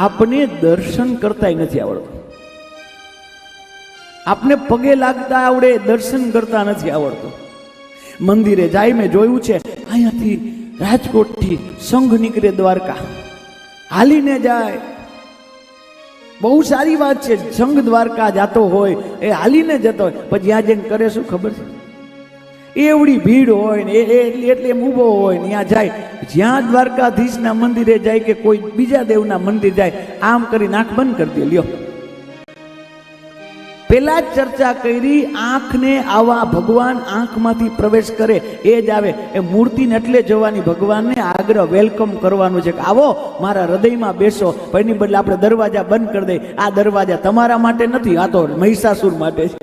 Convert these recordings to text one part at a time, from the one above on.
આપને દર્શન કરતા નથી આવડતું. આપને પગે લાગતા આવડે, દર્શન કરતા નથી આવડતું. મંદિરે જાય, મેં જોયું છે, અહીંયાથી રાજકોટથી સંઘ નીકળે દ્વારકા, હાલીને જાય. બહુ સારી વાત છે, સંઘ દ્વારકા જતો હોય એ હાલીને જતો હોય, પછી ત્યાં જઈને કરે શું ખબર છે? એવડી ભીડ હોય ને એટલે એમ ઊભો હોય ને ત્યાં જાય. જ્યાં દ્વારકાધીશના મંદિરે જાય કે કોઈ બીજા દેવના મંદિર જાય, આમ કરી નાક બંધ કરી દે. લ્યો, પેલા જ ચર્ચા કરી, આંખને આવા ભગવાન આંખમાંથી પ્રવેશ કરે એ જ આવે. એ મૂર્તિને એટલે જવાની, ભગવાનને આગ્રહ વેલકમ કરવાનું છે કે આવો મારા હૃદયમાં બેસો. પણ એની બદલે આપણે દરવાજા બંધ કરી દઈએ. આ દરવાજા તમારા માટે નથી, આ તો મહિષાસુર માટે છે.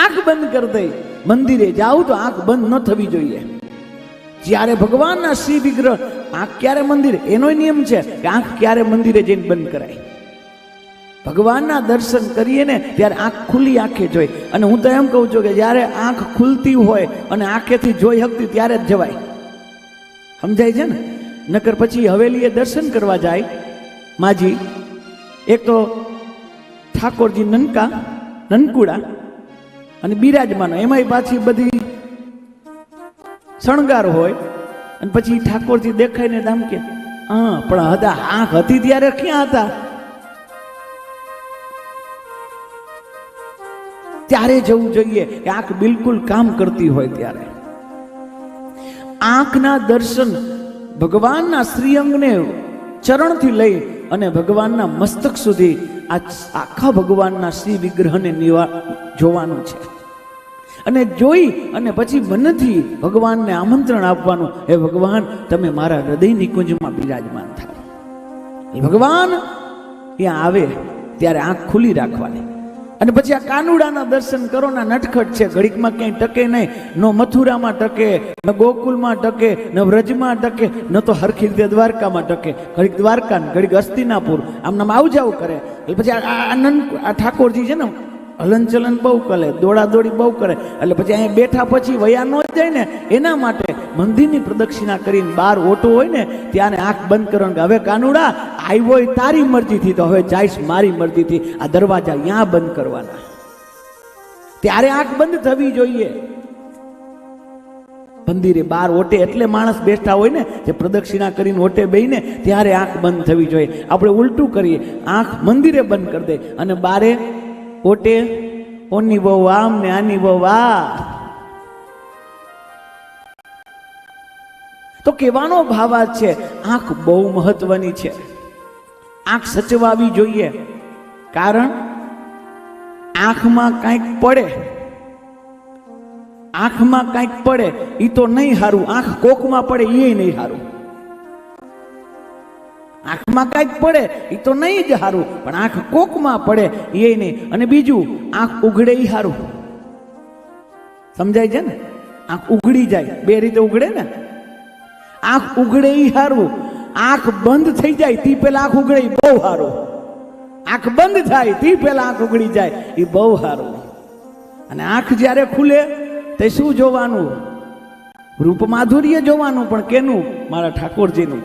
આંખ બંધ કરી દઈ. મંદિરે જાવ તો આંખ બંધ ન થવી જોઈએ. જ્યારે ભગવાનના શ્રી વિગ્રહ, આંખ ક્યારે મંદિર, એનો નિયમ છે કે આંખ ક્યારે મંદિરે જઈને બંધ કરાય. ભગવાનના દર્શન કરીએ ને ત્યારે આંખ ખુલ્લી આંખે જોઈ. અને હું તો એમ કહું છું કે જ્યારે આંખ ખુલતી હોય અને આંખેથી જોઈ શકતી ત્યારે જ જવાય. સમજાય છે ને? નકર પછી હવેલીએ દર્શન કરવા જાય માજી, એક તો ઠાકોરજી નનકુડા અને બિરાજમાનો, એમાંય પાછી બધી શણગાર હોય. અને પછી ઠાકોરજી દેખાય ને આમ કે હા, પણ હતા આંખ હતી ત્યારે ક્યાં હતા? ત્યારે જવું જોઈએ કે આંખ બિલકુલ કામ કરતી હોય ત્યારે. આંખના દર્શન ભગવાનના શ્રીઅંગને ચરણથી લઈ અને ભગવાનના મસ્તક સુધી આ આખા ભગવાનના શ્રી વિગ્રહને જોવાનું છે. અને જોઈ અને પછી મનથી ભગવાનને આમંત્રણ આપવાનું, હે ભગવાન તમે મારા હૃદય નિકુંજમાં બિરાજમાન થાઓ. ભગવાન ત્યાં આવે ત્યારે આંખ ખુલ્લી રાખવાની. અને પછી આ કાનુડાના દર્શન કરો ના, નટખટ છે, ઘડીકમાં ક્યાંય ટકે નહીં. નો મથુરામાં ટકે, ન ગોકુલમાં ટકે, ન વ્રજમાં ટકે, ન તો હરખી રીતે દ્વારકામાં ટકે. ઘડીક દ્વારકા ને ઘડીક હસ્તિનાપુર, આમ નામ આવ જાવ કરે. એટલે પછી આ ઠાકોરજી છે ને હલનચલન બહુ કરે, દોડાદોડી બહુ કરે. એટલે પછી અહીંયા બેઠા પછી વયા ન જાય ને, એના માટે મંદિરની પ્રદક્ષિણા કરીને બહાર ઓટો હોય ને ત્યારે આંખ બંધ કરવાનું કે હવે કાનુડા આવ્યો તારી મરજીથી, તો હવે જાઈશ મારી મરજીથી. આ દરવાજા અહીંયા બંધ કરવાના. ત્યારે આંખ બંધ થવી જોઈએ. મંદિરે બહાર ઓટે એટલે માણસ બેઠા હોય ને, જે પ્રદક્ષિણા કરીને ઓટે બેહીને ત્યારે આંખ બંધ થવી જોઈએ. આપણે ઉલટું કરીએ, આંખ મંદિરે બંધ કરી દે અને બારે ઓટે ઓની બહુ આમ ને આની બહુ આ. તો કહેવાનો ભાવ આ છે, આંખ બહુ મહત્વની છે. આંખ સચવાવી જોઈએ. કારણ આંખમાં કાંઈક પડે, આંખમાં કાંઈક પડે એ તો નહીં સારું. આંખ કોકમાં પડે એ નહીં સારું. આંખમાં કાંઈક પડે એ તો નહીં જ સારું, પણ આંખ કોકમાં પડે એ નહીં. અને બીજું, આંખ ઉઘડે એ સારું. સમજાય છે ને? આંખ ઉઘડી જાય, બે રીતે ઉઘડે ને. આંખ ઉઘડે એ સારું. આંખ બંધ થઈ જાય તી પેલા આંખ ઉઘડે એ બહુ સારું. આંખ બંધ થાય તી પેલા આંખ ઉઘડી જાય એ બહુ સારું. અને આંખ જ્યારે ખુલે તે શું જોવાનું? રૂપ માધુર્ય જોવાનું. પણ કેનું? મારા ઠાકોરજીનું.